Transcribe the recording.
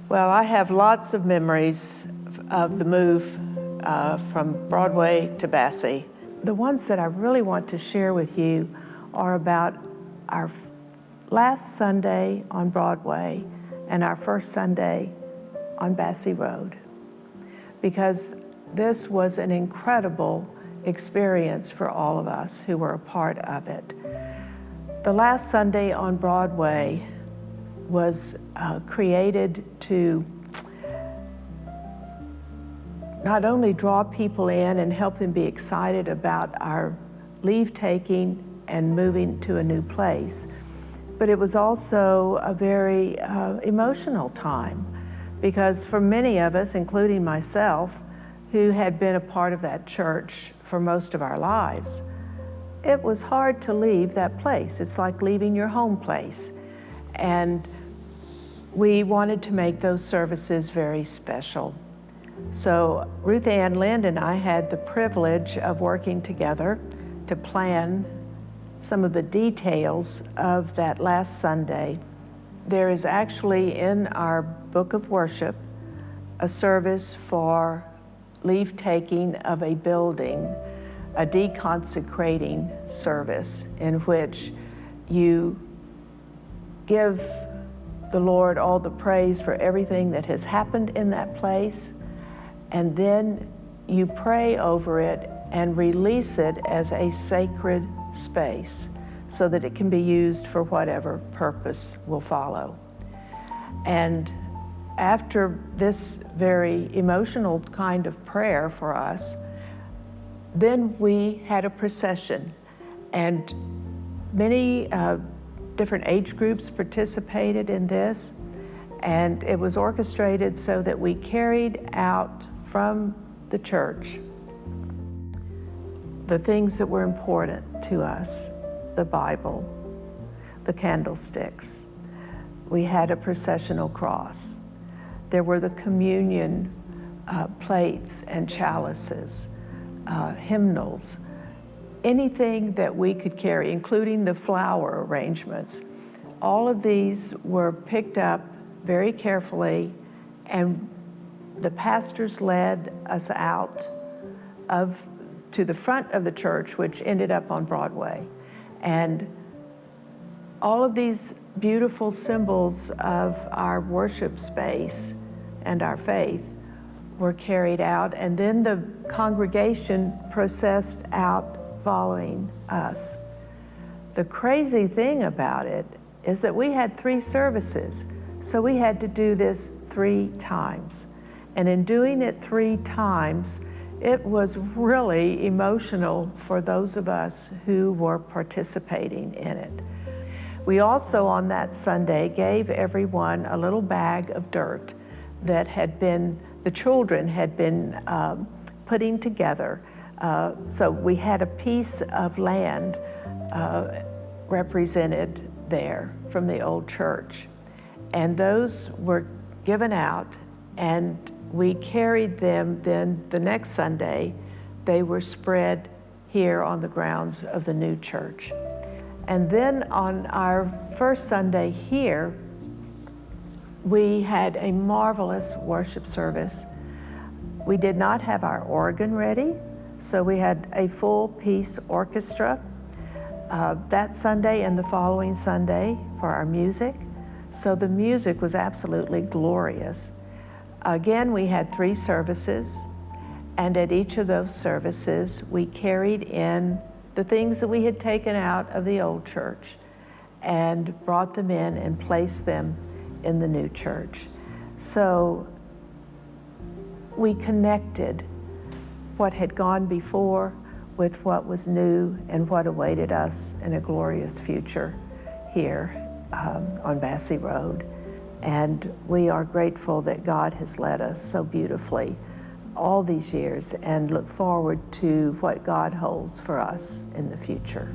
Well, I have lots of memories of the move from Broadway to Basse. The ones that I really want to share with you are about our last Sunday on Broadway and our first Sunday on Basse Road, because this was an incredible experience for all of us who were a part of it. The last Sunday on Broadway was created to not only draw people in and help them be excited about our leave taking and moving to a new place, but it was also a very emotional time, because for many of us, including myself, who had been a part of that church for most of our lives, it was hard to leave that place. It's like leaving your home place. And we wanted to make those services very special. So Ruth Ann Lind and I had the privilege of working together to plan some of the details of that last Sunday. There is actually in our book of worship a service for leave taking of a building, a deconsecrating service in which you give the Lord all the praise for everything that has happened in that place, and then you pray over it and release it as a sacred space so that it can be used for whatever purpose will follow. And after this very emotional kind of prayer for us, then we had a procession, and many different age groups participated in this, and it was orchestrated so that we carried out from the church the things that were important to us: the Bible, the candlesticks. We had a processional cross. There were the communion plates and chalices, hymnals, anything that we could carry, including the flower arrangements. All of these were picked up very carefully, and the pastors led us out to the front of the church, which ended up on Broadway. And all of these beautiful symbols of our worship space and our faith were carried out, and then the congregation processed out following us. The crazy thing about it is that we had 3 services, so we had to do this 3 times. And in doing it 3 times, it was really emotional for those of us who were participating in it. We also, on that Sunday, gave everyone a little bag of dirt that the children had been putting together. So we had a piece of land represented there from the old church. And those were given out, and we carried them. Then the next Sunday, they were spread here on the grounds of the new church. And then on our first Sunday here, we had a marvelous worship service. We did not have our organ ready, so we had a full-piece orchestra that Sunday and the following Sunday for our music. So the music was absolutely glorious. Again, we had 3 services, and at each of those services, we carried in the things that we had taken out of the old church and brought them in and placed them in the new church. So we connected what had gone before with what was new and what awaited us in a glorious future here on Basse Road. And we are grateful that God has led us so beautifully all these years, and look forward to what God holds for us in the future.